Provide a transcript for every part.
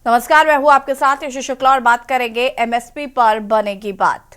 नमस्कार, मैं हूं आपके साथ यश शुक्ला और बात करेंगे एमएसपी पर बनेगी बात।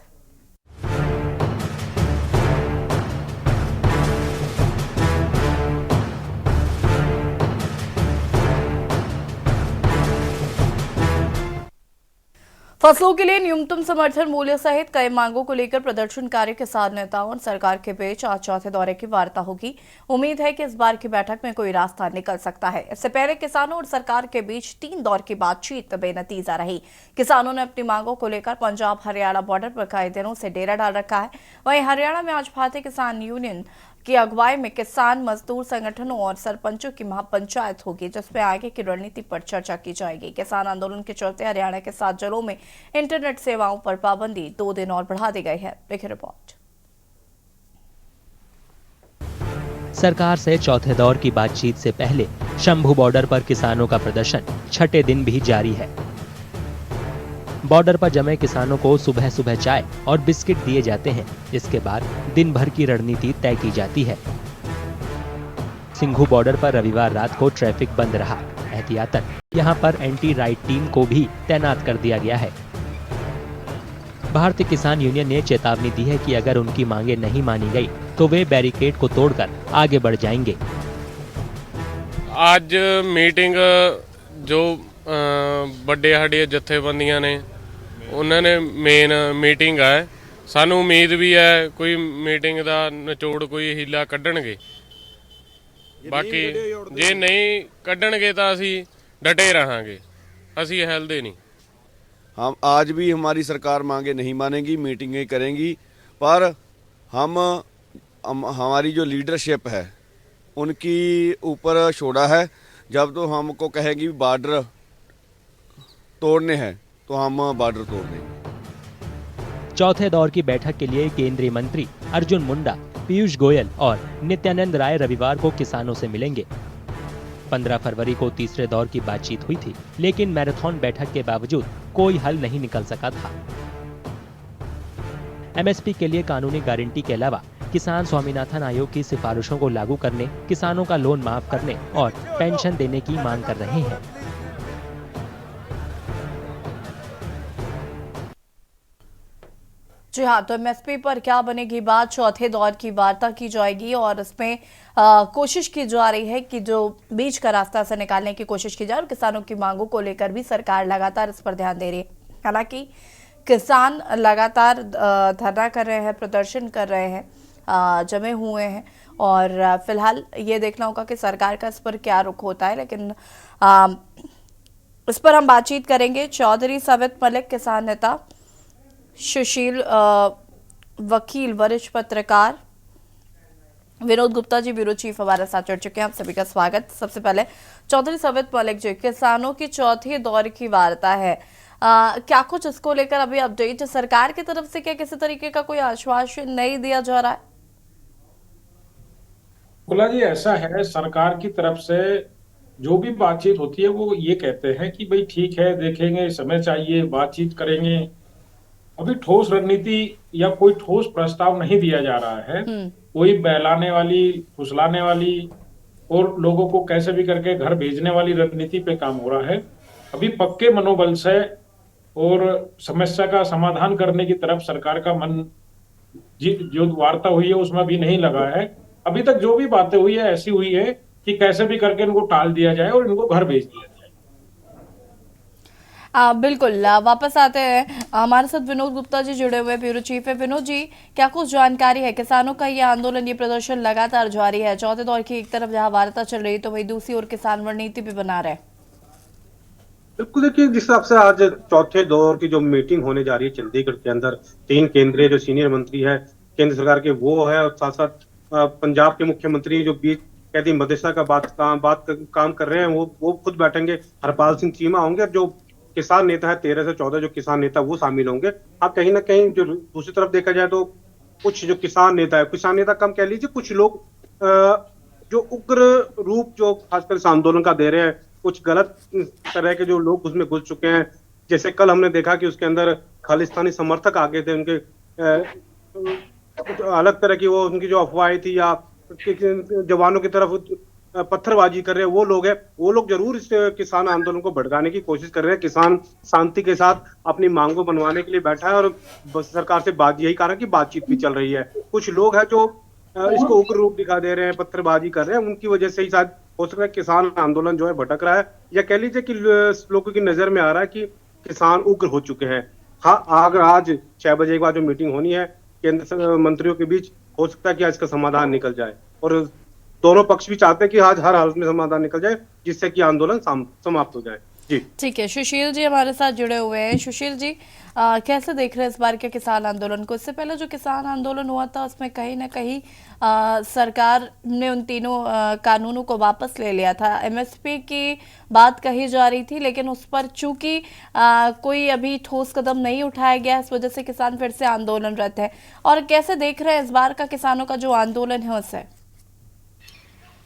फसलों के लिए न्यूनतम समर्थन मूल्य सहित कई मांगों को लेकर प्रदर्शनकारी किसान नेताओं और सरकार के बीच आज चौथे दौरे की वार्ता होगी। उम्मीद है कि इस बार की बैठक में कोई रास्ता निकल सकता है। इससे पहले किसानों और सरकार के बीच 3 दौर की बातचीत बेनतीजा रही। किसानों ने अपनी मांगों को लेकर पंजाब हरियाणा बॉर्डर पर कई दिनों से डेरा डाल रखा है। वहीं हरियाणा में आज भारतीय किसान यूनियन की अगुवाई में किसान मजदूर संगठनों और सरपंचों की महापंचायत होगी, जिसमें आगे की रणनीति पर चर्चा की जाएगी। किसान आंदोलन के चलते हरियाणा के 7 जिलों में इंटरनेट सेवाओं पर पाबंदी 2 दिन और बढ़ा दी गई है। देखिए रिपोर्ट। सरकार से चौथे दौर की बातचीत से पहले शंभू बॉर्डर पर किसानों का प्रदर्शन छठे दिन भी जारी है। बॉर्डर पर जमे किसानों को सुबह सुबह चाय और बिस्किट दिए जाते हैं। इसके बाद दिन भर की रणनीति तय की जाती है। सिंघू बॉर्डर पर रविवार रात को ट्रैफिक बंद रहा। एहतियातन यहां पर एंटी राइट टीम को भी तैनात कर दिया गया है। भारतीय किसान यूनियन ने चेतावनी दी है कि अगर उनकी मांगे नहीं मानी गई तो वे बैरिकेड को तोड़कर आगे बढ़ जाएंगे। आज मीटिंग जो ਵੱਡੇ ਸਾਡੇ ਜਥੇਬੰਦੀਆਂ ਨੇ ਉਹਨਾਂ ਨੇ ਮੇਨ ਮੀਟਿੰਗ ਹੈ। ਸਾਨੂੰ ਉਮੀਦ ਵੀ ਹੈ ਕੋਈ ਮੀਟਿੰਗ ਦਾ ਨਿਚੋੜ ਕੋਈ ਹੀਲਾ ਕੱਢਣਗੇ। ਬਾਕੀ ਜੇ ਨਹੀਂ ਕੱਢਣਗੇ ਤਾਂ ਅਸੀਂ ਡਟੇ ਰਹਾਂਗੇ, ਅਸੀਂ ਹਿਲਦੇ नहीं। हम आज भी हमारी सरकार मांगे नहीं मानेगी, मीटिंगें करेंगी, पर हमारी जो लीडरशिप है उनकी ऊपर छोड़ा है। जब तो हमको कहेगी बॉर्डर तोड़ने हैं तो हम बॉर्डर तोड़ देंगे। चौथे दौर की बैठक के लिए केंद्रीय मंत्री अर्जुन मुंडा, पीयूष गोयल और नित्यानंद राय रविवार को किसानों से मिलेंगे। 15 फरवरी को तीसरे दौर की बातचीत हुई थी, लेकिन मैराथन बैठक के बावजूद कोई हल नहीं निकल सका था। एमएसपी के लिए कानूनी गारंटी के अलावा किसान स्वामीनाथन आयोग की सिफारिशों को लागू करने, किसानों का लोन माफ करने और पेंशन देने की मांग कर रहे हैं। जी हाँ, तो एमएसपी पर क्या बनेगी बात, चौथे दौर की वार्ता की जाएगी और इसमें कोशिश की जा रही है कि जो बीच का रास्ता से निकालने की कोशिश की जाए और किसानों की मांगों को लेकर भी सरकार लगातार इस पर ध्यान दे रही है। हालांकि किसान लगातार धरना कर रहे हैं, प्रदर्शन कर रहे हैं, जमे हुए हैं और फिलहाल ये देखना होगा कि सरकार का इस पर क्या रुख होता है। लेकिन इस पर हम बातचीत करेंगे। चौधरी सवित मलिक किसान नेता, सुशील वकील, वरिष्ठ पत्रकार विनोद गुप्ता जी ब्यूरो चीफ हमारे साथ जुड़ चुके हैं। आप सभी का स्वागत। सबसे पहले चौधरी सवित मलिक जी, किसानों की चौथे दौर की वार्ता है, क्या कुछ इसको लेकर अभी अपडेट सरकार की तरफ से, क्या किसी तरीके का कोई आश्वासन नहीं दिया जा रहा है? बोला जी, ऐसा है, सरकार की तरफ से जो भी बातचीत होती है वो ये कहते हैं कि भाई ठीक है, देखेंगे, समय चाहिए, बातचीत करेंगे। अभी ठोस रणनीति या कोई ठोस प्रस्ताव नहीं दिया जा रहा है। कोई बहलाने वाली, फुसलाने वाली और लोगों को कैसे भी करके घर भेजने वाली रणनीति पे काम हो रहा है। अभी पक्के मनोबल से और समस्या का समाधान करने की तरफ सरकार का मन जो वार्ता हुई है उसमें भी नहीं लगा है। अभी तक जो भी बातें हुई है ऐसी हुई है कि कैसे भी करके इनको टाल दिया जाए और इनको घर भेज दिया जाए। बिल्कुल, वापस आते हैं। हमारे साथ विनोद गुप्ता जी जुड़े हुए, ब्यूरो चीफ है। विनोद जी, क्या कुछ जानकारी है? किसानों का ये आंदोलन, ये प्रदर्शन लगातार जारी है। चौथे दौर की एक तरफ जहां वार्ता चल रही है तो वही दूसरी ओर किसान रणनीति भी बना रहे हैं। बिल्कुल, देखिए जिस हिसाब से आज चौथे दौर की जो मीटिंग होने जा रही है चंडीगढ़ के अंदर, 3 केंद्रीय जो सीनियर मंत्री है केंद्र सरकार के वो है और साथ साथ पंजाब के मुख्यमंत्री जो बीच कैदी मदेसा का काम कर रहे हैं वो खुद बैठेंगे। हरपाल सिंह चीमा होंगे और जो किसान नेता है 13 से 14 जो किसान नेता वो शामिल होंगे। हाँ, कहीं ना कहीं जो दूसरी तरफ देखा जाए तो कुछ जो किसान नेता कम कह लीजिए, कुछ लोग जो उग्र रूप जो खासकर इस आंदोलन का दे रहे हैं, कुछ गलत तरह के जो लोग उसमें घुस चुके हैं। जैसे कल हमने देखा कि उसके अंदर खालिस्तानी समर्थक आ गए थे, उनके कुछ अलग तरह की वो उनकी जो अफवाहें थी या जवानों की तरफ पत्थरबाजी कर रहे हैं वो लोग हैं, वो लोग जरूर इस किसान आंदोलन को भड़काने की कोशिश कर रहे हैं। किसान शांति के साथ अपनी मांगों बनवाने के लिए बैठा है और सरकार से बात, यही कारण कि बातचीत भी चल रही है। कुछ लोग हैं जो इसको उग्र रूप दिखा दे रहे हैं, पत्थरबाजी कर रहे हैं, उनकी वजह से ही शायद हो सकता है किसान आंदोलन जो है भटक रहा है, या कह लीजिए कि लोगों की नजर में आ रहा है कि किसान उग्र हो चुके हैं। हाँ, अगर आज 6 बजे के बाद जो मीटिंग होनी है केंद्र मंत्रियों के बीच, हो सकता है कि आज का समाधान निकल जाए, और दोनों पक्ष भी चाहते हैं कि आज हर हालत में समाधान निकल जाए, जिससे कि आंदोलन समाप्त हो जाए। जी ठीक है, सुशील जी हमारे साथ जुड़े हुए हैं। सुशील जी, कैसे देख रहे हैं इस बार के किसान आंदोलन को? इससे पहले जो किसान आंदोलन हुआ था उसमें कहीं ना कहीं सरकार ने उन तीनों कानूनों को वापस ले लिया था। एमएसपी की बात कही जा रही थी, लेकिन उस पर चूंकि कोई अभी ठोस कदम नहीं उठाया गया, इस वजह से किसान फिर से आंदोलनरत है। और कैसे देख रहे हैं इस बार का किसानों का जो आंदोलन है उसे?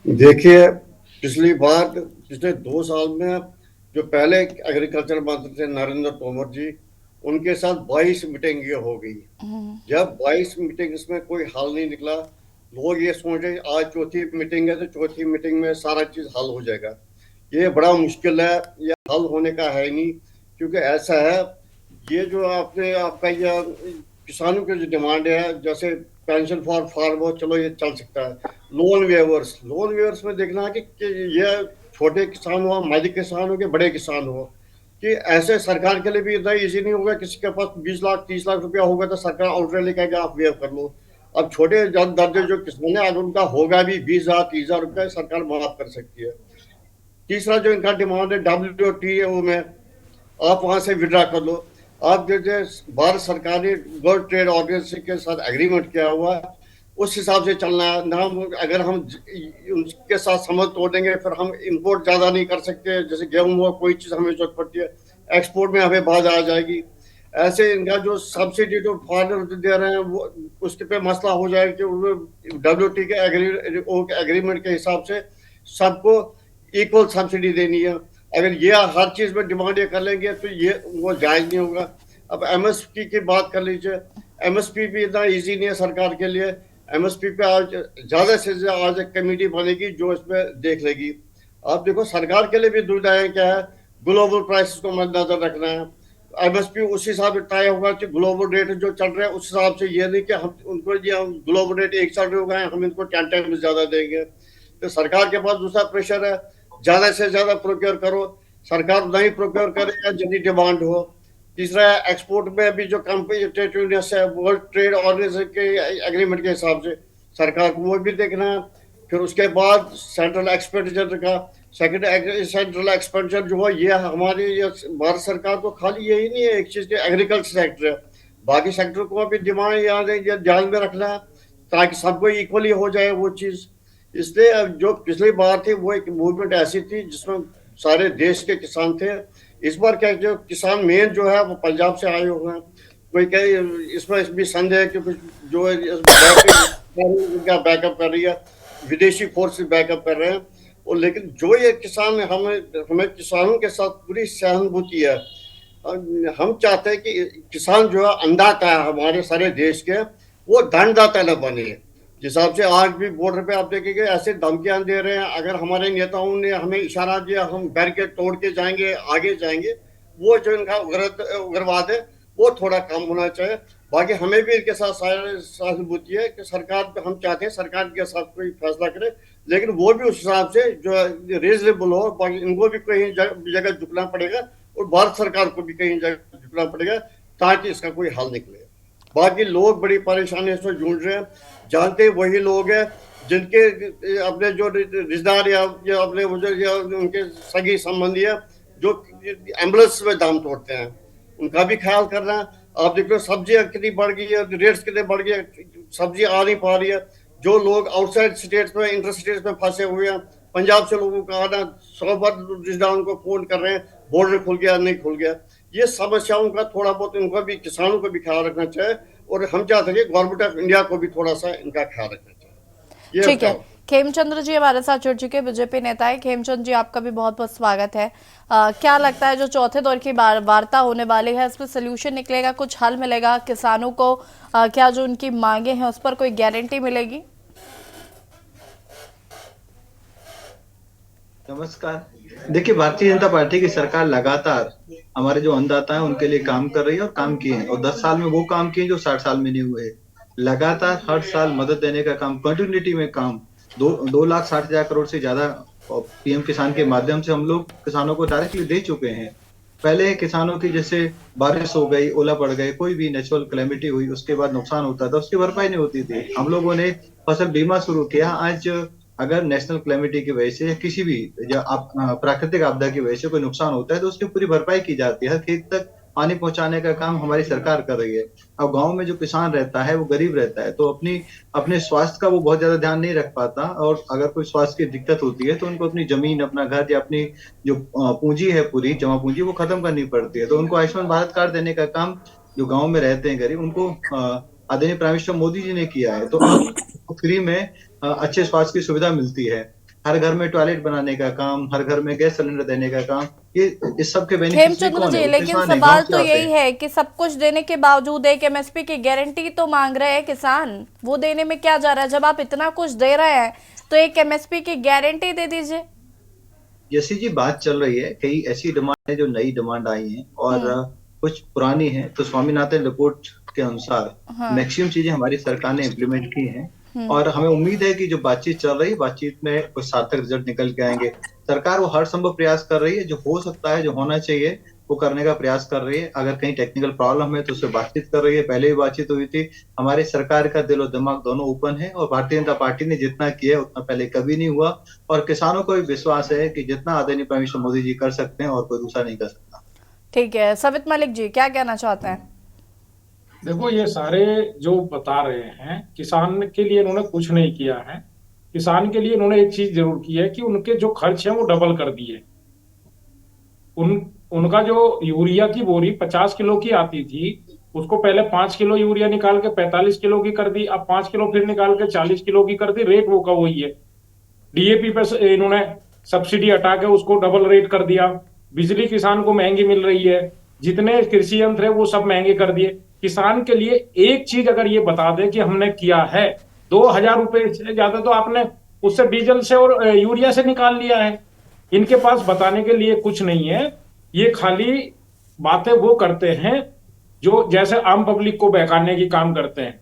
देखिए, पिछले 2 साल में जो पहले एग्रीकल्चर मंत्री थे नरेंद्र तोमर जी, उनके साथ 22 मीटिंग हो गई। जब 22 मीटिंग्स में कोई हल नहीं निकला, लोग ये सोच रहे आज चौथी मीटिंग है तो चौथी मीटिंग में सारा चीज हल हो जाएगा। ये बड़ा मुश्किल है, ये हल होने का है नहीं। क्योंकि ऐसा है, ये जो आपका ये किसानों की जो डिमांड है, जैसे पेंशन फॉर फार्मर, चलो ये चल सकता है। लोन वेवर्स में देखना है कि ये छोटे किसान हो, मध्यम किसान हो कि बड़े किसान हो, कि ऐसे सरकार के लिए भी इतना इजी नहीं होगा। किसी के पास 20 लाख 30 लाख रुपया होगा तो सरकार ऑलरेडी कहेगा आप वेव कर लो। अब छोटे दर्जे जो किसान है, अगर उनका होगा भी 20,000 30,000 रुपया, सरकार माफ कर सकती है। तीसरा जो इनका डिमांड है WTO में, आप वहां से विड्रा कर लो। आप जैसे भारत सरकार ने वर्ल्ड ट्रेड ऑर्गेनाइजेशन के साथ एग्रीमेंट किया हुआ है, उस हिसाब से चलना है ना। अगर हम उनके साथ समझ तोड़ देंगे, फिर हम इंपोर्ट ज्यादा नहीं कर सकते। जैसे गेहूं हुआ, कोई चीज हमें जरूरत पड़ती है, एक्सपोर्ट में हमें बाधा आ जाएगी। ऐसे इनका जो सब्सिडी जो फार्मर दे रहे हैं, वो उसके पे मसला हो जाएगा कि WTO के एग्रीमेंट के हिसाब से सबको इक्वल सब्सिडी देनी है। अगर ये हर चीज में डिमांड ये कर लेंगे तो ये वो जायज नहीं होगा। अब MSP की बात कर लीजिए, MSP भी इतना इजी नहीं है सरकार के लिए। MSP पे आज ज्यादा से ज्यादा आज एक कमेटी बनेगी जो इसमें देख लेगी। आप देखो, सरकार के लिए भी दुविधाएं क्या है, ग्लोबल प्राइसेस को मद्देनजर रखना है। MSP उस हिसाब से तय होगा कि ग्लोबल रेट जो चल रहा है उस हिसाब से, ये नहीं कि हम उनको ये ग्लोबल रेट एक चल रहे होगा, हम इनको 10 टाइम ज्यादा देंगे। तो सरकार के पास दूसरा प्रेशर है, ज्यादा से ज्यादा प्रोक्योर करो। सरकार नहीं प्रोक्योर करेगा जितनी डिमांड हो। तीसरा, एक्सपोर्ट में भी जो कॉम्पिटिटिवनेस है वर्ल्ड ट्रेड ऑर्गेनाइजेशन के एग्रीमेंट के हिसाब से सरकार को वो भी देखना है। फिर उसके बाद सेंट्रल एक्सपेंडिचर का सेंट्रल एक्सपेंडिचर जो है, ये हमारी भारत सरकार को खाली यही नहीं है एक चीज के एग्रीकल्चर सेक्टर है, बाकी सेक्टर को भी डिमांड ध्यान में रखना है ताकि सबको इक्वली हो जाए वो चीज। इसलिए जो पिछली बार थी वो एक मूवमेंट ऐसी थी जिसमें सारे देश के किसान थे। इस बार क्या, जो किसान मेन जो है वो पंजाब से आए हुए हैं। कोई कहे इसमें भी संदेह है कि कुछ जो बैकअप कर रही है, विदेशी फोर्स बैकअप कर रहे हैं। और लेकिन जो ये किसान, हमें किसानों के साथ पूरी सहानुभूति है। हम चाहते हैं कि किसान जो है अन्नदाता है हमारे सारे देश के, वो धनदाता न बने। जिस हिसाब से आज भी बॉर्डर पे आप देखेंगे ऐसे धमकियां दे रहे हैं, अगर हमारे नेताओं ने हमें इशारा दिया हम बैरिकेड तोड़ के जाएंगे, आगे जाएंगे, वो जो इनका उग्रवाद है वो थोड़ा कम होना चाहिए। बाकी हमें भी इनके साथ सहानुभूति है कि सरकार पे हम चाहते हैं सरकार के साथ कोई फैसला करे, लेकिन वो भी उस हिसाब से जो रीजनेबल हो। बाकी इनको भी कहीं जगह झुकना पड़ेगा और भारत सरकार को भी कहीं जगह झुकना पड़ेगा ताकि इसका कोई हल निकले। बाकी लोग बड़ी परेशानी से जूझ रहे हैं, जानते वही लोग हैं जिनके अपने जो रिश्तेदार या अपने या उनके सगी संबंधी है जो एम्बुलेंस में दाम तोड़ते हैं, उनका भी ख्याल करना है। आप देखो सब्जियां कितनी बढ़ गई है, रेट्स कितने बढ़ गए, सब्जी आ नहीं पा रही है। जो लोग आउटसाइड स्टेट्स में इंटर स्टेट्स में फंसे हुए हैं, पंजाब से लोगों का आना 100 बार रिश्तेदारों को फोन कर रहे हैं, बॉर्डर खुल गया नहीं खुल गया। ये समस्याओं का थोड़ा बहुत इनको भी, किसानों को भी ख्याल रखना चाहिए और हम चाहते हैं गवर्नमेंट ऑफ इंडिया को भी थोड़ा सा इनका ख्याल रखना चाहिए। ठीक है, खेमचंद्र जी हमारे साथ जुड़ चुके बीजेपी नेता है। खेमचंद्र जी, आपका भी बहुत बहुत स्वागत है। क्या लगता है जो चौथे दौर की वार्ता होने वाली है इसमें सोल्यूशन निकलेगा, कुछ हल मिलेगा किसानों को? क्या जो उनकी मांगे हैं उस पर कोई गारंटी मिलेगी? नमस्कार। देखिए, भारतीय जनता पार्टी की सरकार लगातार हमारे जो अन्नदाता हैं उनके लिए काम कर रही है और काम किए हैं, और 10 साल में वो काम किए जो 60 साल में नहीं हुए। लगातार हर साल मदद देने का काम, कंटिन्यूटी में काम, 2,60,000 करोड़ से ज्यादा पीएम किसान के माध्यम से हम लोग किसानों को डायरेक्टली दे चुके हैं। पहले किसानों की जैसे बारिश हो गई, ओला पड़ गए, कोई भी नेचुरल कैलेमिटी हुई, उसके बाद नुकसान होता था, उसकी भरपाई नहीं होती थी। हम लोगों ने फसल बीमा शुरू किया। आज अगर नेशनल कैलेमिटी की वजह से या किसी भी प्राकृतिक आपदा की वजह से कोई नुकसान होता है तो उसकी पूरी भरपाई की जाती है। हर खेत तक पानी पहुंचाने का काम हमारी सरकार कर रही है। अब गांव में जो किसान रहता है वो गरीब रहता है, तो अपने स्वास्थ्य का वो बहुत ज्यादा ध्यान नहीं रख पाता, और अगर कोई स्वास्थ्य की दिक्कत होती है तो उनको अपनी जमीन, अपना घर या अपनी जो पूंजी है, पूरी जमा पूंजी, वो खत्म करनी पड़ती है। तो उनको आयुष्मान भारत कार्ड देने का काम जो गाँव में रहते हैं गरीब, उनको आदरणीय प्राइम मिनिस्टर मोदी जी ने किया है। तो अब फ्री में अच्छे स्वास्थ्य की सुविधा मिलती है। हर घर में टॉयलेट बनाने का काम, हर घर में गैस सिलेंडर देने का काम, ये इस सब के बेनिफिशियरी हेमचंद्र कौन जी, है? लेकिन किसान है, सवाल गांव से तो आते यही हैं। है कि सब कुछ देने के बावजूद एक एमएसपी की गारंटी तो मांग रहे हैं किसान। वो देने में क्या जा रहा है? जब आप इतना कुछ दे रहे हैं तो एक एमएसपी की गारंटी दे दीजिए। जैसी जी बात चल रही है, कई ऐसी डिमांड है जो नई डिमांड आई है और कुछ पुरानी है। तो स्वामीनाथन रिपोर्ट के अनुसार मैक्सिमम चीजें हमारी सरकार ने इम्प्लीमेंट की हैं, और हमें उम्मीद है कि जो बातचीत चल रही है, बातचीत में कुछ सार्थक रिजल्ट निकल के आएंगे। सरकार वो हर संभव प्रयास कर रही है, जो हो सकता है, जो होना चाहिए, वो करने का प्रयास कर रही है। अगर कहीं टेक्निकल प्रॉब्लम है तो उससे बातचीत कर रही है। पहले भी बातचीत हुई थी। हमारी सरकार का दिल और दिमाग दोनों ओपन है, और भारतीय जनता पार्टी ने जितना किया है उतना पहले कभी नहीं हुआ। और किसानों को भी विश्वास है कि जितना आदरणीय प्राइम मिनिस्टर मोदी जी कर सकते हैं और कोई दूसरा नहीं कर सकता। ठीक है, सवित मलिक जी क्या कहना चाहते हैं? देखो, ये सारे जो बता रहे हैं, किसान के लिए इन्होंने कुछ नहीं किया है। किसान के लिए इन्होंने एक चीज जरूर की है कि उनके जो खर्च है वो डबल कर दिए। उनका जो यूरिया की बोरी 50 किलो की आती थी, उसको पहले 5 किलो यूरिया निकाल के 45 किलो की कर दी। अब 5 किलो फिर निकाल के 40 किलो की कर दी। रेट वो का वही है। डीएपी पे इन्होंने सब्सिडी हटा के उसको डबल रेट कर दिया। बिजली किसान को महंगी मिल रही है। जितने कृषि यंत्र है वो सब महंगे कर दिए। किसान के लिए एक चीज अगर ये बता दे कि हमने किया है, 2,000 रुपए से ज्यादा तो आपने उससे डीजल से और यूरिया से निकाल लिया है। इनके पास बताने के लिए कुछ नहीं है। ये खाली बातें वो करते हैं जो जैसे आम पब्लिक को बहकाने की काम करते हैं।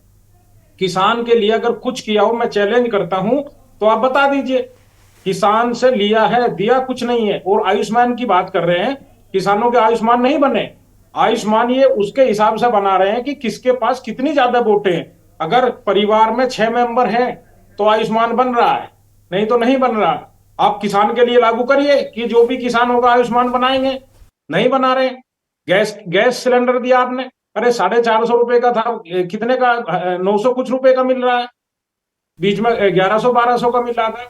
किसान के लिए अगर कुछ किया हो, मैं चैलेंज करता हूं, तो आप बता दीजिए। किसान से लिया है, दिया कुछ नहीं है। और आयुष्मान की बात कर रहे हैं, किसानों के आयुष्मान नहीं बने। आयुष्मान ये उसके हिसाब से बना रहे हैं कि किसके पास कितनी ज्यादा वोटें हैं। अगर परिवार में 6 मेंबर हैं तो आयुष्मान बन रहा है, नहीं तो नहीं बन रहा। आप किसान के लिए लागू करिए कि जो भी किसान होगा आयुष्मान बनाएंगे। नहीं बना रहे। गैस सिलेंडर दिया आपने, अरे 450 रुपए का था, कितने का 900 कुछ रुपए का मिल रहा है। बीच में 1100-1200 का मिल रहा था।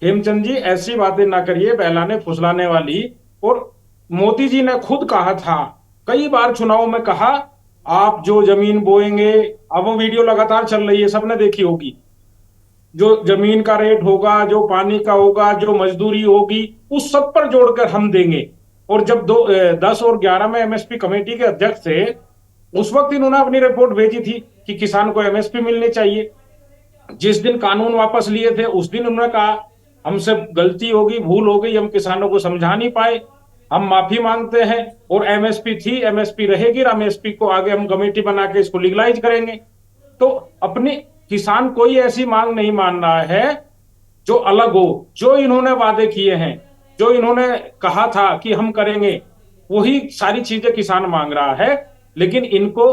हेमचंद जी, ऐसी बातें ना करिए बहलाने फुसलाने वाली। और मोदी जी ने खुद कहा था, कई बार चुनाव में कहा, आप जो जमीन बोएंगे, अब वो वीडियो लगातार चल रही है, सबने देखी होगी, जो जमीन का रेट होगा, जो पानी का होगा, जो मजदूरी होगी, उस सब पर जोड़कर हम देंगे। और जब 10 और 11 में एमएसपी कमेटी के अध्यक्ष थे, उस वक्त इन्होंने अपनी रिपोर्ट भेजी थी कि किसान को एमएसपी मिलनी चाहिए। जिस दिन कानून वापस लिए थे उस दिन उन्होंने कहा, हमसे गलती होगी, भूल हो गई, हम किसानों को समझा नहीं पाए, हम माफी मांगते हैं। और एमएसपी थी, एमएसपी रहेगी, एमएसपी को आगे हम कमेटी बना के इसको लीगलाइज करेंगे। तो अपनी किसान कोई ऐसी मांग नहीं मान रहा है जो अलग हो। जो इन्होंने वादे किए हैं, जो इन्होंने कहा था कि हम करेंगे, वही सारी चीजें किसान मांग रहा है। लेकिन इनको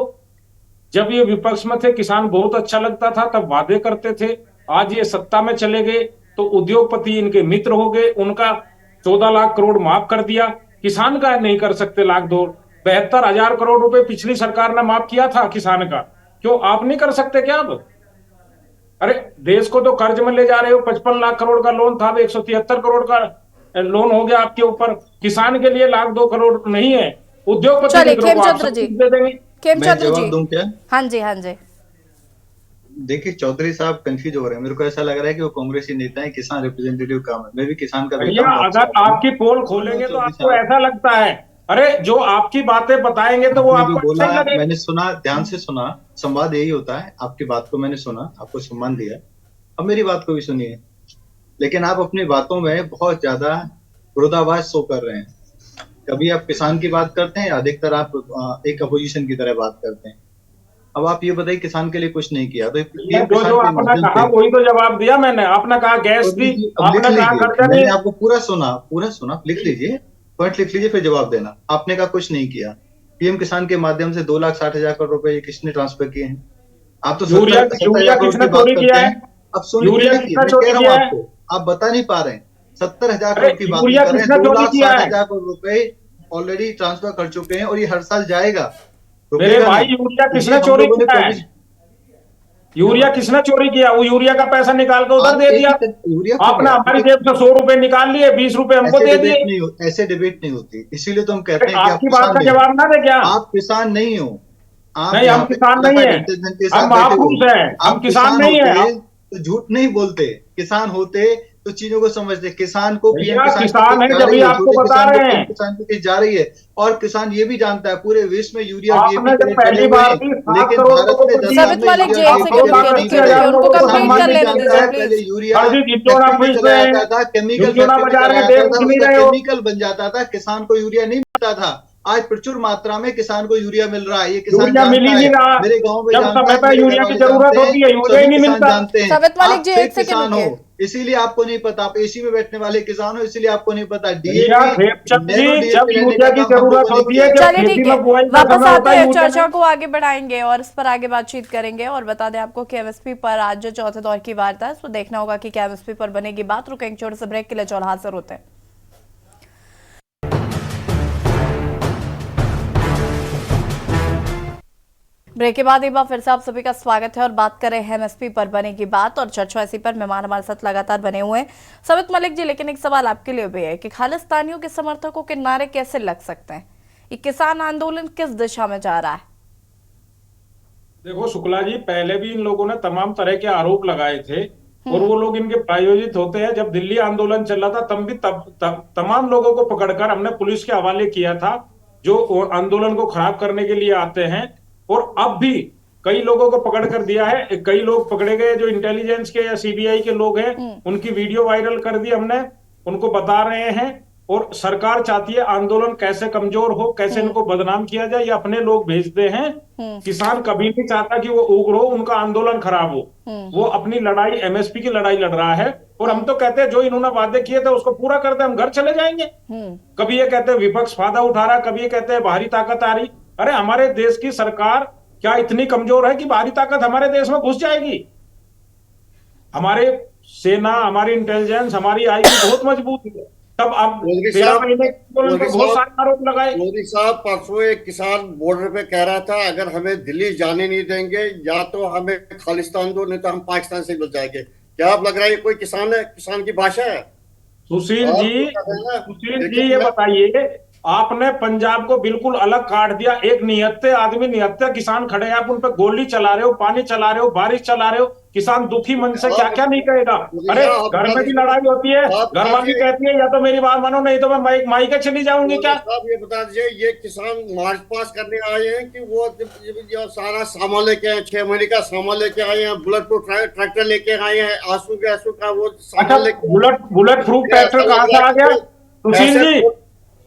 जब ये विपक्ष में थे, किसान बहुत अच्छा लगता था, तब वादे करते थे। आज ये सत्ता में चले गए तो उद्योगपति इनके मित्र हो गए। उनका 14 लाख करोड़ माफ कर दिया। किसान का नहीं कर सकते लाख दो। 72,000 करोड़ रुपए पिछली सरकार ने माफ किया था किसान का, क्यों आप नहीं कर सकते क्या अब? अरे देश को तो कर्ज में ले जा रहे हो। 55 लाख करोड़ का लोन था, 173 करोड़ का लोन हो गया आपके ऊपर। किसान के लिए लाख 2 करोड़ नहीं है। उद्योगपति चलिए, मित्रों को आप खेमचंद्र सब जी, कुछ दे देंगे। खेमचंद्र मैं जी, जवाब दूं क्या? हाँ जी, हाँ जी। देखिए, चौधरी साहब कंफ्यूज हो रहे हैं। मेरे को ऐसा लग रहा है कि वो कांग्रेसी नेता है, किसान रिप्रेजेंटेटिव काम है। मैं भी किसान का बेटा भैया, हूं, अगर आपकी पोल खोलेंगे तो आपको ऐसा लगता है, अरे जो आपकी बातें बताएंगे तो वो आपने जो आपको बोला अच्छा ही लगेगा। मैंने सुना, ध्यान से सुना। संवाद यही होता है। आपकी बात को मैंने सुना, आपको सम्मान दिया। अब मेरी बात को भी सुनिए। लेकिन आप अपनी बातों में बहुत ज्यादा विरोधाभास शो कर रहे हैं। कभी आप किसान की बात करते हैं, अधिकतर आप एक अपोजिशन की तरह बात करते हैं। अब आप ये बताइए, किसान के लिए कुछ नहीं किया तो पीएम जो किसान जो के आपने माध्यम कहा से वही तो जवाब दिया मैंने। आपने कहा गैस दी, अब लिख आपने कहा लीजिए, खर्चा मैंने नहीं। आपको पूरा सुना, लिख लीजिए, पॉइंट लिख लीजिए, फिर जवाब देना। आपने कहा कुछ नहीं किया। पीएम किसान के माध्यम से 2,60,000 करोड़ रुपए ये किसने ट्रांसफर किए हैं? आप तो यूरिया 70,000 करोड़ किसने की बात चोरी करते किया हैं। है? अब सुन यूरिया लिखिए, किसने मैं चोरी कह रहा हूँ किया है? आपको, आप बता नहीं पा रहे हैं। 70,000 अरे करोड़ की बात यूरिया कर रहे हैं, किसने चोरी किया है? 2,60,000 करोड़ रुपए ऑलरेडी ट्रांसफर कर चुके हैं और ये हर साल जाएगा, मेरे रुकेगा भाई नहीं। यूरिया इसलिए किसने हम चोरी लोगों ने किया है? यूरिया किसने चोरी किया? वो यूरिया का पैसा निकाल के उधर आप दे एक दिया। ही यूरिया क्यों आपने बढ़ा? हमारी जेब से 100 रुपए निकाल लिए, 20 रुपए हमको दे दिए। ऐसे डिबेट नहीं होती, इसीलिए तो हम कहते हैं कि आप आपकी बात किसान का नहीं हो। जवाब ना दे क्या? आप किसान नहीं हो। आप नहीं, हम यहाँ पे किसान नहीं क्वालिफाइड है, इंटेलिजेंस के हम साथ बैठे हो। महापुरुष हैं, हम आप किसान किसान नहीं है। होते तो झूठ नहीं बोलते। किसान होते तो चीजों को समझते। किसान को पीएम भैया किसान की किसान किस्त है जा जब रही भी है, आपको छोटे बता किसान को रहे पीएम हैं। किसान की किस्त जा रही है। और किसान ये भी जानता है पूरे विश्व में यूरिया आपने डीएपी जब के रेट चढ़े पहली हुए बार हैं, दी 7 लेकिन करोड़ भारत लोगों में को 10 दी। साल सबित में मलिक जी, यूरिया एक डीएपी सेकंड के रेट रुकिए, नहीं रुकिए, चढ़े। रुकिए, उनको लोगों को कंप्लीट सम्मान कर नहीं लेने जानते दीजिए है, हैं। पहले प्लीज। यूरिया फर्जी झिंझोना फैक्ट्री में पूछते चला हैं, जाता था, केमिकल झिंझोना फैक्ट्री में बाजार चला में जाता देख था, नहीं उसका रहे हो। केमिकल बन जाता था, किसान को यूरिया नहीं मिलता था। आज प्रचुर मात्रा में किसान को यूरिया मिल रहा है, ये किसान यूरिया मिल जानता ही है। नहीं रहा। मेरे गांव में जब जानता समय है, पर मेरे घर यूरिया की वाले जरूरत जानते होती है, हैं, यूरिया ही सभी नहीं किसान मिलता। जानते हैं। सबित मलिक आप जी, फेक एक सेकंड किसान हो, रुकिए। इसीलिए आपको नहीं पता। आप एसी में बैठने वाले किसान हो, इसीलिए आपको नहीं पता। भैया डीएपी, खेपचंद नैनो जी, जब डीएपी लेने यूरिया का की काम हम जरूरत लोगों ने होती किया है, है। जब चलिए ठीक खेती है, में बुआई का वापस समय होता आते है, हैं, यूरिया चर्चा नहीं। को आगे बढ़ाएंगे और इस पर आगे बातचीत करेंगे। और बता दें आपको कि एमएसपी पर आज जो चौथे दौर की वार्ता है, तो देखना होगा कि क्या एमएसपी पर बनेगी बात। रुकेंगे छोटे से ब्रेक के लिए, चौल हाजिर होते हैं। ब्रेक के बाद एक बार फिर से आप सभी का स्वागत है और बात कर रहे हैं एमएसपी पर बनेगी बात और चर्चा इसी पर। मेहमान हमारे साथ लगातार बने हुए हैं सबित मलिक जी। लेकिन एक सवाल आपके लिए भी है कि खालिस्तानियों के समर्थकों के नारे कैसे लग सकते हैं? ये किसान आंदोलन किस दिशा में जा रहा है? देखो शुक्ला जी, पहले भी इन लोगों ने तमाम तरह के आरोप लगाए थे और वो लोग इनके प्रायोजित होते हैं। जब दिल्ली आंदोलन चल रहा था तब भी तमाम लोगों को पकड़कर हमने पुलिस के हवाले किया था, जो आंदोलन को खराब करने के लिए आते हैं। और अब भी कई लोगों को पकड़ कर दिया है। कई लोग पकड़े गए जो इंटेलिजेंस के या सीबीआई के लोग हैं, उनकी वीडियो वायरल कर दी हमने, उनको बता रहे हैं। और सरकार चाहती है आंदोलन कैसे कमजोर हो, कैसे इनको बदनाम किया जाए, ये अपने लोग भेजते हैं। किसान कभी नहीं चाहता कि वो उग्र हो, उनका आंदोलन खराब हो। वो अपनी लड़ाई, एमएसपी की लड़ाई लड़ रहा है। और हम तो कहते हैं जो इन्होंने वादे किए थे उसको पूरा करते, हम घर चले जाएंगे। कभी ये कहते हैं विपक्ष फायदा उठा रहा, कभी ये कहते हैं बाहरी ताकत आ रही। अरे हमारे देश की सरकार क्या इतनी कमजोर है कि बाहरी ताकत हमारे देश में घुस जाएगी? हमारे सेना, हमारी इंटेलिजेंस, हमारी आईटी बहुत मजबूत है। तब अब 13 महीने बहुत सारे आरोप लगाए। मोदी साहब परसों एक किसान बॉर्डर पे कह रहा था, अगर हमें दिल्ली जाने नहीं देंगे या तो हमें खालिस्तान दो, नहीं तो हम पाकिस्तान से मिल जाएंगे। क्या आप लग रहा है ये कोई किसान है, किसान की भाषा है? सुशील जी ये बताइए, आपने पंजाब को बिल्कुल अलग काट दिया। एक निहत्थे आदमी, निहत्थे किसान खड़े हैं, आप उन पर गोली चला रहे हो, पानी चला रहे हो, बारिश चला रहे हो। किसान दुखी मन से क्या क्या नहीं कहेगा। अरे घर में भी लड़ाई होती है, घर वाली कहती है या तो मेरी बात मानो, नहीं तो मैं मायके चली जाऊंगी। क्या आप ये बता दीजिए, ये किसान मार्च पास करने आए हैं कि वो सारा सामान लेके आए, 6 महीने का सामान लेके आए हैं, बुलेट प्रूफ ट्रैक्टर लेके आए हैं, आंसू का वो सामान लेके। बुलेट प्रूफ ट्रैक्टर कहां से आ गया सुशील जी?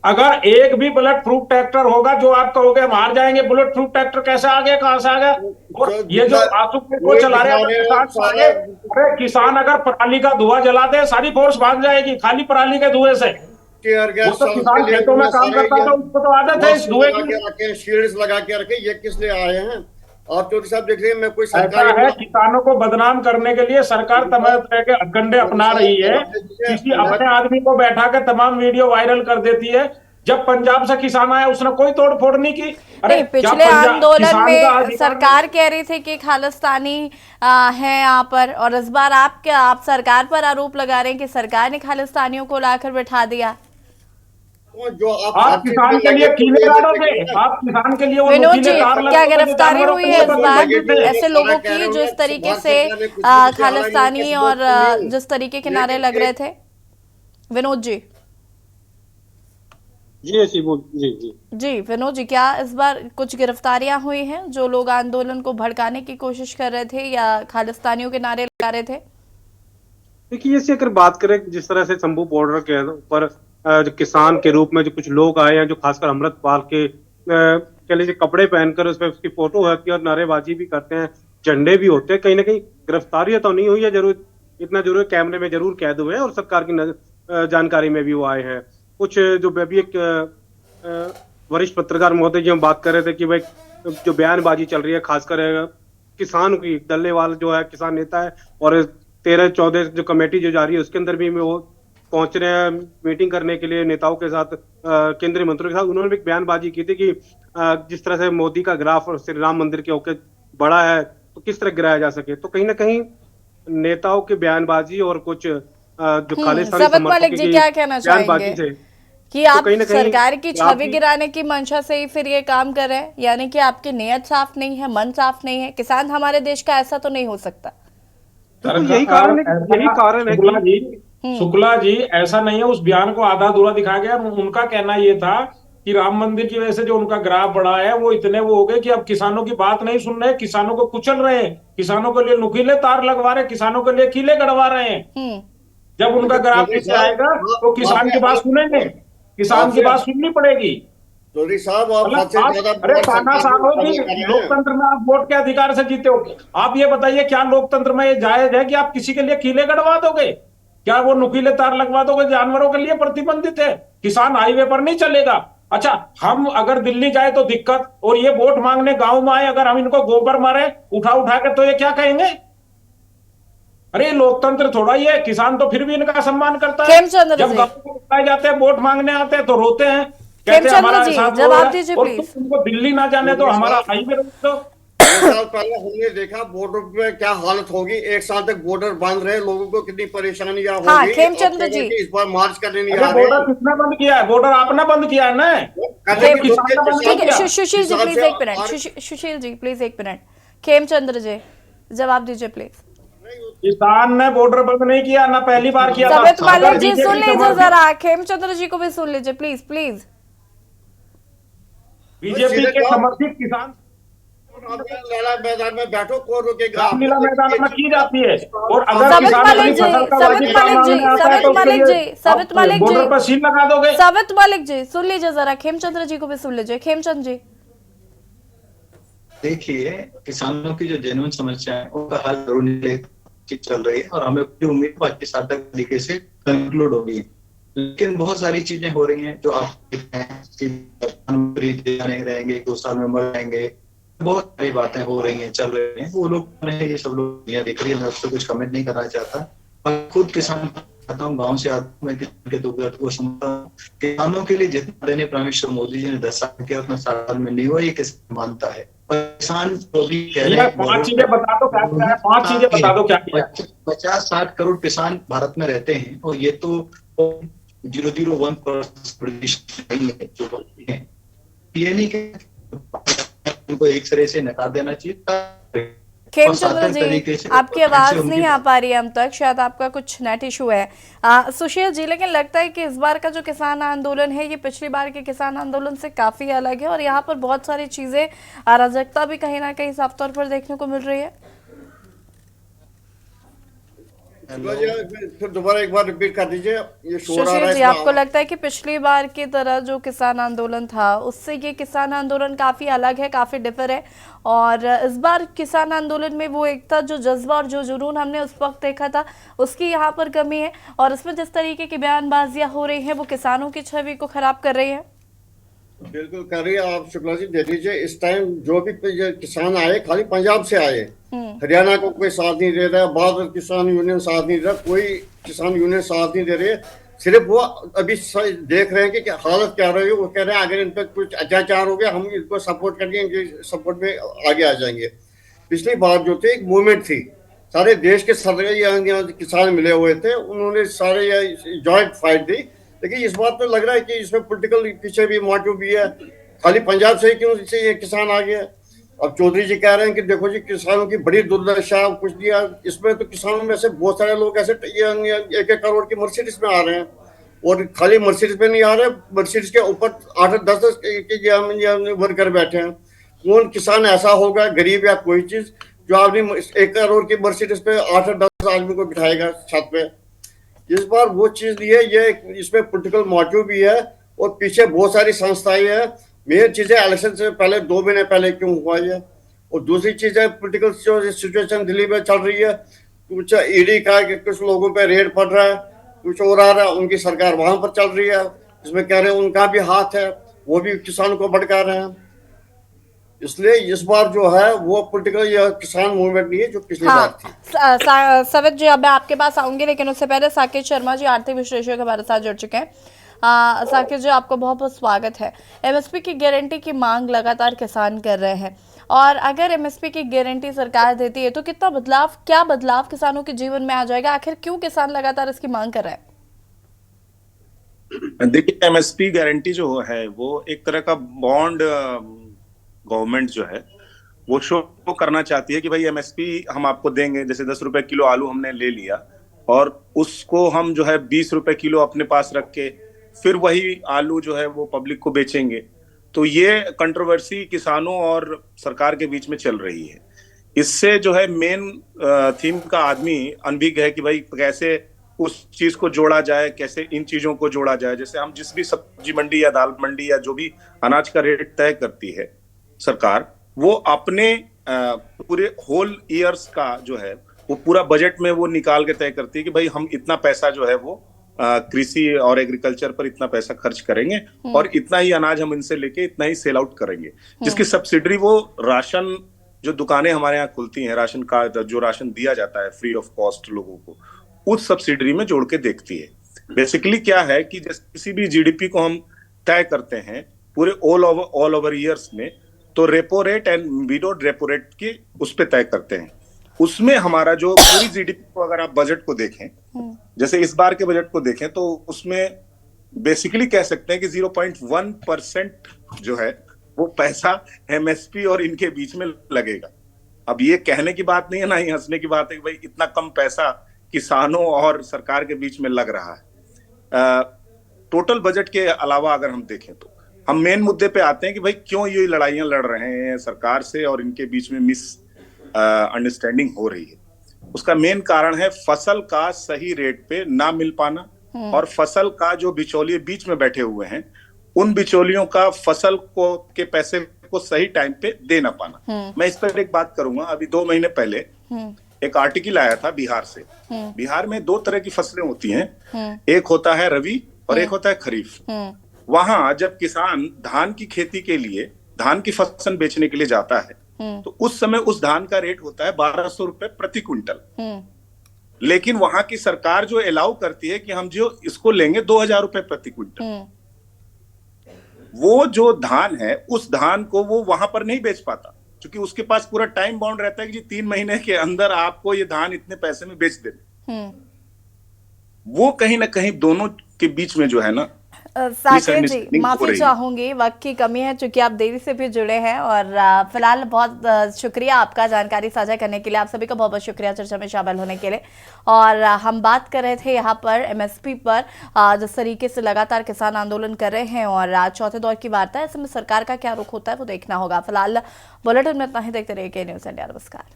अगर एक भी बुलेट प्रूफ ट्रैक्टर होगा जो आप कहोगे हम हार जाएंगे, बुलेट प्रूफ ट्रैक्टर कैसे आ गया, कहां से आ गया? और ये जो आंसू को चला रहे हैं किसान, अरे किसान अगर पराली का धुआं जलाते हैं सारी फोर्स भाग जाएगी, खाली पराली के धुएं से। वो तो किसान खेतों में काम करता था, उसको तो आदत है इस धुएं की। शील्ड्स लगा के रखे, ये किस लिए आए हैं? और चौधरी साहब देख रहे हैं, मैं कोई ऐसा है, किसानों को बदनाम करने के लिए सरकार तमाम तरह के हथकंडे अपना रही है। किसी अपने आदमी को बैठा के तमाम वीडियो वायरल कर देती है। जब पंजाब से किसान आया उसने कोई तोड़ फोड़ नहीं की। अरे पिछले आंदोलन में सरकार कह रही थी कि खालिस्तानी है यहाँ पर, और इस बार आप सरकार पर आरोप लगा रहे हैं कि सरकार ने खालिस्तानियों को लाकर बैठा दिया। जो आप किसान के लिए कीले गाड़ोगे, आप किसान के लिए विनोद जी, क्या गिरफ्तारी हुई है इस बार ऐसे लोगों की जो इस तरीके से खालिस्तानी और जिस तरीके के नारे लग रहे थे? विनोद जी। जी विनोद जी, क्या इस बार कुछ गिरफ्तारियां हुई हैं जो लोग आंदोलन को भड़काने की कोशिश कर रहे थे या खालिस्तानियों के नारे लगा रहे थे? देखिए, जैसे अगर बात करें जिस तरह से शंभू बॉर्डर के ऊपर जो किसान के रूप में जो कुछ लोग आए हैं, जो खासकर अमृतपाल के कह लीजिए कपड़े पहनकर उस पर उसकी फोटो होती है और नारेबाजी भी करते हैं, झंडे भी होते हैं, कहीं ना कहीं गिरफ्तारियां तो नहीं हुई है, जरूर इतना जरूर कैमरे में जरूर कैद हुए हैं और सरकार की जानकारी में भी वो आए हैं। कुछ जो भी एक वरिष्ठ पत्रकार महोदय जी हम बात कर रहे थे कि भाई जो बयानबाजी चल रही है खासकर किसान की, डल्लेवाल जो है किसान नेता है और 13-14 जो कमेटी जो जा रही है उसके अंदर भी वो पहुंच रहे हैं मीटिंग करने के लिए नेताओं के साथ, केंद्रीय मंत्रियों के साथ। उन्होंने भी एक बयानबाजी की थी कि जिस तरह से मोदी का ग्राफ और श्री राम मंदिर के होके बड़ा है तो किस तरह गिराया जा सके। तो कहीं ना कहीं नेताओं की बयानबाजी और कुछ जो खालिस्तानी सबत मलिक जी क्या कहना बयानबाजी चाहेंगे से कि आप कहीं ना कहीं सरकार की छवि आपकी- गिराने की मंशा से ही फिर ये काम कर रहे हैं, यानी कि आपकी नीयत साफ नहीं है, मन साफ नहीं है। किसान हमारे देश का ऐसा तो नहीं हो सकता। तो यही कारण है शुक्ला जी, हम्म। शुक्ला जी, ऐसा नहीं है। उस बयान को आधा अधूरा दिखाया गया। उनका कहना ये था कि राम मंदिर की वजह से जो उनका ग्राफ बढ़ा है वो इतने वो हो गए कि अब किसानों की बात नहीं सुन रहे, किसानों को कुचल रहे हैं, किसानों के लिए नुकीले तार लगवा रहे हैं, किसानों के लिए कीले गड़वा रहे हैं। जब उनका ग्राफ नीचे आएगा तो किसान की बात सुनेंगे, किसान की बात सुननी पड़ेगी। चौधरी साहब, आप हद से ज्यादा अरे तानाशाह हो कि लोकतंत्र में आप वोट के अधिकार से जीते हो। आप ये बताइए, क्या लोकतंत्र में ये जायज है कि आप किसी के लिए कीले गड़वा दोगे? क्या वो नुकीले तार लगवा दोगे? जानवरों के लिए प्रतिबंधित है, किसान हाईवे पर नहीं चलेगा। अच्छा, हम अगर दिल्ली जाए तो दिक्कत, और ये वोट मांगने गांव में आए, अगर हम इनको गोबर मारे उठा उठा के तो ये क्या कहेंगे? अरे लोकतंत्र थोड़ा ही है। किसान तो फिर भी इनका सम्मान करता है। खेमचंद्र जब जी। गांव को उठाए जाते हैं, वोट मांगने आते हैं तो रोते हैं, कहते हैं खेमचंद्र हमारा जी, साथ जवाब वो है, दीजिए और प्लीज। तुम उनको दिल्ली ना जाने तो हमारा हाईवे रोक दो। 2 साल पहले हमने देखा बॉर्डर पे क्या हालत होगी। 1 साल तक बॉर्डर बंद रहे, लोगों को कितनी परेशानियां होगी। हाँ, खेमचंद्र अब जी। इस बार मार्च करने नहीं आ अरे रहे। बॉर्डर किसने बंद किया है? बॉर्डर आपने बंद किया है ना। करने की किसान का बंद ठीक है, किया। सुशील जी हिसाब प्लीज से एक मिनट, सुशील जी प्लीज एक मिनट। खेमचंद्र जी जवाब दीजिए प्लीज। किसान ने बॉर्डर बंद नहीं किया, ना पहली बार किया था। सबित मलिक जी बीजेपी सुन लीजिए समर्थित- जरा, खेमचंद्र जी को भी सुन लीजिए प्लीज प्लीज। बीजेपी के समर्थित किसान रामलीला मैदान में बैठो, कौन रोकेगा? रामलीला मैदान में की जाती है। और अगर सबित किसान मलिक अपनी जी, फसल का सबित वाजिब दाम मलिक जी, मांगने आता है सबित तो उसके मलिक लिए जी, सबित आप मलिक बॉर्डर जी। पर सील लगा दोगे? सबित मलिक जी सुन लीजिए जरा, खेमचंद्र जी को भी सुन लीजिए। खेमचंद जी देखिए, किसानों की जो जेन्युइन समस्या है उनका हल जरूर निकले चल रही है और हमें पूरी उम्मीद बाकी सार्थक तरीके से कंक्लूड होगी। लेकिन बहुत सारी चीजें हो रही हैं जो आप देखते हैं कि प्रधानमंत्री नहीं रहेंगे, 2 साल में मर जाएंगे, बहुत सारी बातें हो रही हैं, चल रही हैं। वो लोग ये सब लोग दुनिया देख रही है, मैं उससे कुछ कमेंट नहीं करना चाहता। मैं खुद किसान आता हूँ, गाँव से आता हूँ, मैं किसान के दुख दर्द को समझता हूँ। किसानों के लिए जितना देने प्राइम मिनिस्टर मोदी जी ने 10 साल किया उतना 7 साल में नहीं हुआ, ये किसान मानता है। किसान तो भी कह रहे हैं 5 चीजें बता दो क्या क्या है, 5 चीजें बता दो क्या क्या है। 50-60 करोड़ किसान भारत में रहते हैं और ये तो 0.01% नहीं है जो बोलते हैं। ये नहीं कि उनको एक तरह से नकार देना चाहिए। खेमचंद्र जी आपकी आवाज नहीं आ पा रही है हम तक, शायद आपका कुछ नेट इशू है। सुशील जी, लेकिन लगता है कि इस बार का जो किसान आंदोलन है ये पिछली बार के किसान आंदोलन से काफी अलग है और यहाँ पर बहुत सारी चीजें, अराजकता भी कहीं ना कहीं साफ तौर पर देखने को मिल रही है। फिर दोबारा एक बार रिपीट कर दीजिए, ये शोर आ रहा सुशील है जी, इसमें। आपको लगता है कि पिछली बार की तरह जो किसान आंदोलन था उससे ये किसान आंदोलन काफी अलग है, काफी डिफर है, और इस बार किसान आंदोलन में वो एकता, जो जज्बा और जो जुनून हमने उस वक्त देखा था उसकी यहाँ पर कमी है, और इसमें जिस तरीके की बयानबाजियां हो रही हैं वो किसानों की छवि को खराब कर रही है। बिल्कुल कर रही है। आप शुक्ला जी देख लीजिए, इस टाइम जो भी किसान आए खाली पंजाब से आए, हरियाणा को कोई साथ नहीं दे रहा है, बाद किसान यूनियन साथ नहीं दे रहा, कोई किसान यूनियन साथ नहीं दे रही है। सिर्फ वो अभी देख रहे हैं कि हालत क्या रही है। वो कह रहे हैं अगर इन पर कुछ अत्याचार हो गया हम इनको सपोर्ट करके इनके सपोर्ट में आगे आ जाएंगे। पिछली बार जो थे एक मूवमेंट थी, सारे देश के सारे किसान मिले हुए थे, उन्होंने सारे जॉइंट फाइट दी। लेकिन इस बात में लग रहा है कि इसमें पॉलिटिकल पीछे भी मोटिव भी है। खाली पंजाब से ही क्यों से ये किसान आ गया? अब चौधरी जी कह रहे हैं कि देखो जी किसानों की बड़ी दुर्दशा, कुछ दिया। इसमें तो किसानों में से बहुत सारे लोग ऐसे 1-1 करोड़ की मर्सिडीज में आ रहे हैं, और खाली मर्सिडीज में नहीं आ रहे, मर्सिडीज के ऊपर 8-10 के वर्कर बैठे हैं। कौन किसान ऐसा होगा गरीब या कोई चीज जो आपने 1 करोड़ की मर्सिडीज पे 8-10 आदमी को बिठाएगा छत पे। इस बार वो चीज नहीं है, ये इसमें पॉलिटिकल मोटिव भी है और पीछे बहुत सारी संस्थाएं हैं। मेन चीज है इलेक्शन से पहले 2 महीने पहले क्यों हुआ ये, और दूसरी चीज है पॉलिटिकल जो सिचुएशन दिल्ली में चल रही है, कुछ ईडी का कुछ लोगों पे रेड पड़ रहा है, कुछ और आ रहा है, उनकी सरकार वहां पर चल रही है, इसमें कह रहे हैं उनका भी हाथ है, वो भी किसानों को भड़का रहे हैं। इसलिए इस बार जो है वो पॉलिटिकल या किसान मूवमेंट नहीं है जो पिछली बार थी। सवित जी, अब मैं आपके पास आऊंगी, लेकिन उससे पहले साकेत शर्मा जी आर्थिक विश्लेषक हमारे साथ जुड़ चुके हैं। साकेत जी, आपको बहुत बहुत स्वागत है। एमएसपी की गारंटी की मांग लगातार किसान कर रहे हैं, और अगर एमएसपी की गारंटी सरकार देती है तो क्या बदलाव किसानों के जीवन में आ जाएगा? आखिर क्यों किसान लगातार इसकी मांग कर रहे हैं? देखिए, एमएसपी गारंटी जो है वो एक तरह का बॉन्ड गवर्नमेंट जो है वो शो करना चाहती है कि भाई एमएसपी हम आपको देंगे। जैसे 10 रुपए किलो आलू हमने ले लिया और उसको हम जो है 20 रुपए किलो अपने पास रख के फिर वही आलू जो है वो पब्लिक को बेचेंगे। तो ये कंट्रोवर्सी किसानों और सरकार के बीच में चल रही है। इससे जो है मेन थीम का आदमी अनभिज्ञ है कि भाई कैसे उस चीज को जोड़ा जाए, कैसे इन चीजों को जोड़ा जाए। जैसे हम जिस भी सब्जी मंडी या दाल मंडी या जो भी अनाज का रेट तय करती है सरकार, वो अपने पूरे होल ईयर्स का जो है वो पूरा बजट में वो निकाल के तय करती है कि भाई हम इतना पैसा जो है वो कृषि और एग्रीकल्चर पर इतना पैसा खर्च करेंगे और इतना ही अनाज हम इनसे लेके इतना ही सेल आउट करेंगे। जिसकी सब्सिडरी वो राशन, जो दुकानें हमारे यहाँ खुलती हैं, राशन कार्ड जो राशन दिया जाता है फ्री ऑफ कॉस्ट लोगों को, उस सब्सिडरी में जोड़ के देखती है। बेसिकली क्या है कि जैसे किसी भी जीडीपी को हम तय करते हैं पूरे ऑल ओवर ईयर्स में, तो repo rate and without repo rate की उस पे तय करते हैं। उसमें हमारा जो पूरी जीडीपी को अगर आप बजट को देखें, जैसे इस बार के बजट को देखें, तो उसमें बेसिकली कह सकते हैं कि 0.1% जो है वो पैसा एमएसपी और इनके बीच में लगेगा। अब ये कहने की बात नहीं है, ना ही हंसने की बात है कि भाई इतना कम पैसा किसानों और सरकार के बीच में लग रहा है। टोटल बजट के अलावा अगर हम देखें तो हम मेन मुद्दे पे आते हैं कि भाई क्यों ये लड़ाइयां लड़ रहे हैं सरकार से और इनके बीच में मिस अंडरस्टैंडिंग हो रही है। उसका मेन कारण है फसल का सही रेट पे ना मिल पाना, और फसल का जो बिचौलिए बीच में बैठे हुए हैं उन बिचौलियों का फसल को के पैसे को सही टाइम पे दे ना पाना। मैं इस पर एक बात करूंगा। अभी 2 महीने पहले एक आर्टिकल आया था बिहार से। बिहार में 2 तरह की फसलें होती हैं, एक होता है रबी और एक होता है खरीफ। वहां जब किसान धान की खेती के लिए धान की फसल बेचने के लिए जाता है तो उस समय उस धान का रेट होता है 1200 रुपए प्रति क्विंटल। लेकिन वहां की सरकार जो अलाउ करती है कि हम जो इसको लेंगे 2000 रुपए प्रति क्विंटल, वो जो धान है उस धान को वो वहां पर नहीं बेच पाता, क्योंकि उसके पास पूरा टाइम बाउंड रहता है कि 3 महीने के अंदर आपको ये धान इतने पैसे में बेच देना। वो कहीं ना कहीं दोनों के बीच में जो है ना, साकेत जी, माफी चाहूंगी, वक्त की कमी है चूंकि आप देरी से भी जुड़े हैं, और फिलहाल बहुत शुक्रिया आपका जानकारी साझा करने के लिए। आप सभी का बहुत बहुत शुक्रिया चर्चा में शामिल होने के लिए। और हम बात कर रहे थे यहाँ पर एमएसपी पर, जिस तरीके से लगातार किसान आंदोलन कर रहे हैं और चौथे दौर की वार्ता है, इसमें सरकार का क्या रुख होता है वो देखना होगा। फिलहाल बुलेटिन में इतना ही। देखते रहिए के न्यूज़ इंडिया। नमस्कार।